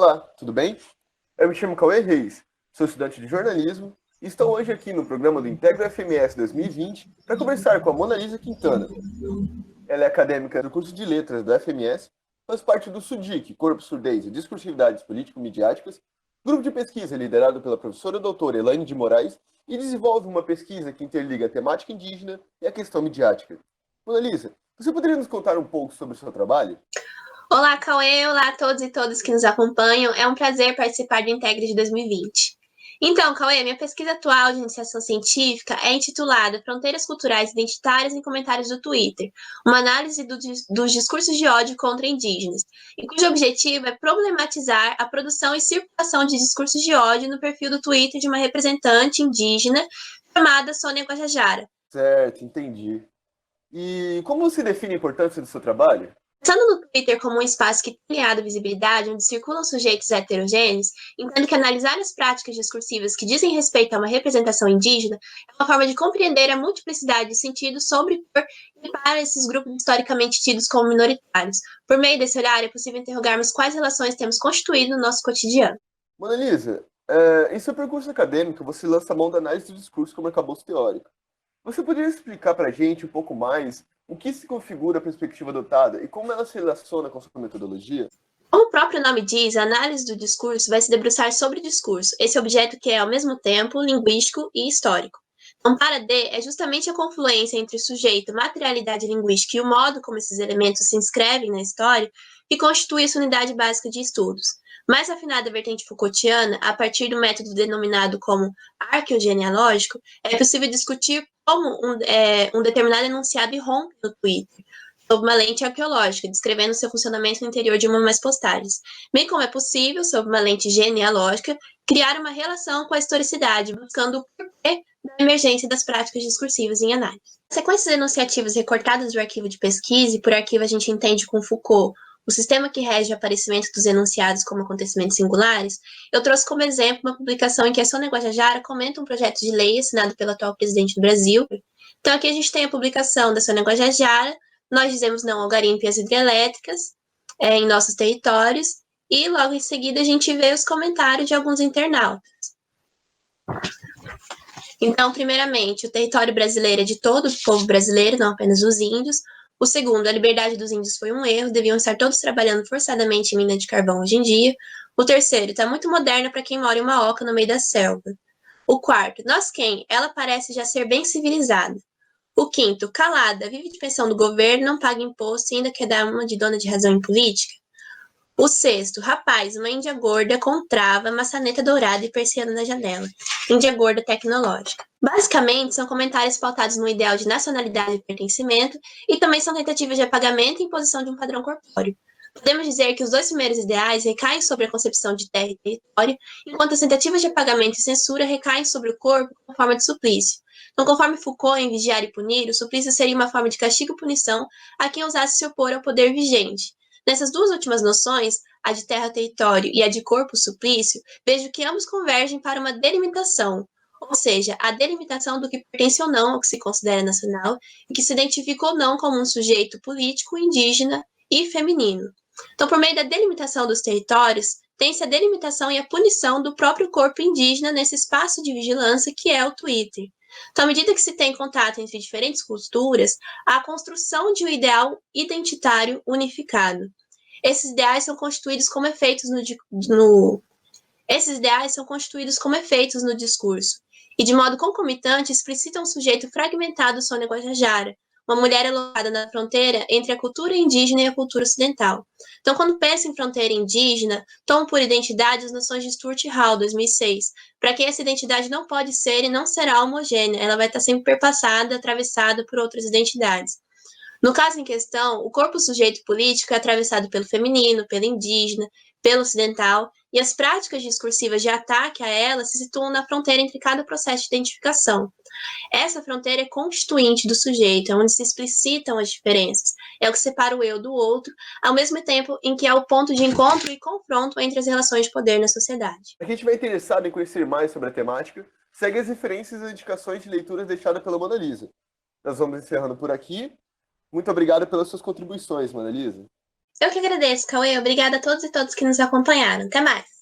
Olá, tudo bem? Eu me chamo Cauê Reis, sou estudante de jornalismo e estou hoje aqui no programa do Integra FMS 2020 para conversar com a Mona Lisa Quintana. Ela é acadêmica do curso de Letras do FMS, faz parte do SUDIC, Corpo Surdez e Discursividades Político-Midiáticas, grupo de pesquisa liderado pela professora doutora Elaine de Moraes e desenvolve uma pesquisa que interliga a temática indígena e a questão midiática. Mona Lisa, você poderia nos contar um pouco sobre o seu trabalho? Olá, Cauê. Olá a todos e todas que nos acompanham. É um prazer participar do Integra de 2020. Então, Cauê, minha pesquisa atual de iniciação científica é intitulada Fronteiras Culturais Identitárias em Comentários do Twitter, uma análise dos discursos de ódio contra indígenas, e cujo objetivo é problematizar a produção e circulação de discursos de ódio no perfil do Twitter de uma representante indígena chamada Sônia Guajajara. Certo, entendi. E como você define a importância do seu trabalho? Pensando no Twitter como um espaço que tem ganhado visibilidade, onde circulam sujeitos heterogêneos, entendo que analisar as práticas discursivas que dizem respeito a uma representação indígena é uma forma de compreender a multiplicidade de sentidos sobre e por e para esses grupos historicamente tidos como minoritários. Por meio desse olhar, é possível interrogarmos quais relações temos constituído no nosso cotidiano. Mona Lisa, em seu percurso acadêmico, você lança a mão da análise do discurso como arcabouço teórico. Você poderia explicar para a gente um pouco mais o que se configura a perspectiva adotada e como ela se relaciona com sua metodologia? Como o próprio nome diz, a análise do discurso vai se debruçar sobre o discurso, esse objeto que é, ao mesmo tempo, linguístico e histórico. Então, para D, é justamente a confluência entre o sujeito, materialidade linguística e o modo como esses elementos se inscrevem na história que constitui essa unidade básica de estudos. Mais afinada vertente Foucaultiana, a partir do método denominado como arqueogenealógico, é possível discutir como um determinado enunciado irrompe no Twitter, sob uma lente arqueológica, descrevendo seu funcionamento no interior de uma ou mais postagens. Bem como é possível, sob uma lente genealógica, criar uma relação com a historicidade, buscando o porquê da emergência das práticas discursivas em análise. Sequências enunciativas recortadas do arquivo de pesquisa, e por arquivo a gente entende com Foucault o sistema que rege o aparecimento dos enunciados como acontecimentos singulares, eu trouxe como exemplo uma publicação em que a Sônia Guajajara comenta um projeto de lei assinado pelo atual presidente do Brasil. Então aqui a gente tem a publicação da Sônia Guajajara, nós dizemos não ao garimpo e às hidrelétricas em nossos territórios, e logo em seguida a gente vê os comentários de alguns internautas. Então, primeiramente, o território brasileiro é de todo o povo brasileiro, não apenas dos índios. O segundo, a liberdade dos índios foi um erro, deviam estar todos trabalhando forçadamente em mina de carvão hoje em dia. O terceiro, está muito moderna para quem mora em uma oca no meio da selva. O quarto, nós quem? Ela parece já ser bem civilizada. O quinto, calada, vive de pensão do governo, não paga imposto e ainda quer dar uma de dona de razão em política. O sexto, rapaz, uma índia gorda com trava, maçaneta dourada e persiana na janela. Índia gorda tecnológica. Basicamente, são comentários pautados no ideal de nacionalidade e pertencimento e também são tentativas de apagamento e imposição de um padrão corpóreo. Podemos dizer que os dois primeiros ideais recaem sobre a concepção de terra e território, enquanto as tentativas de apagamento e censura recaem sobre o corpo como forma de suplício. Então, conforme Foucault em Vigiar e Punir, o suplício seria uma forma de castigo e punição a quem ousasse se opor ao poder vigente. Nessas duas últimas noções, a de terra-território e a de corpo-suplício, vejo que ambos convergem para uma delimitação, ou seja, a delimitação do que pertence ou não ao que se considera nacional e que se identifica ou não como um sujeito político, indígena e feminino. Então, por meio da delimitação dos territórios, tem-se a delimitação e a punição do próprio corpo indígena nesse espaço de vigilância que é o Twitter. Então, à medida que se tem contato entre diferentes culturas, há a construção de um ideal identitário unificado. Esses ideais são constituídos como efeitos esses ideais são constituídos como efeitos no discurso, e de modo concomitante explicitam um sujeito fragmentado Sônia Guajajara, uma mulher alocada na fronteira entre a cultura indígena e a cultura ocidental. Então, quando pensa em fronteira indígena, tomam por identidade as noções de Stuart Hall, 2006, para quem essa identidade não pode ser e não será homogênea, ela vai estar sempre perpassada, atravessada por outras identidades. No caso em questão, o corpo sujeito político é atravessado pelo feminino, pelo indígena, pelo ocidental, e as práticas discursivas de ataque a ela se situam na fronteira entre cada processo de identificação. Essa fronteira é constituinte do sujeito, é onde se explicitam as diferenças, é o que separa o eu do outro, ao mesmo tempo em que é o ponto de encontro e confronto entre as relações de poder na sociedade. A gente vai interessado em conhecer mais sobre a temática, segue as referências e indicações de leituras deixadas pela Mona Lisa. Nós vamos encerrando por aqui. Muito obrigado pelas suas contribuições, Mona Lisa. Eu que agradeço, Cauê. Obrigada a todos e todas que nos acompanharam. Até mais.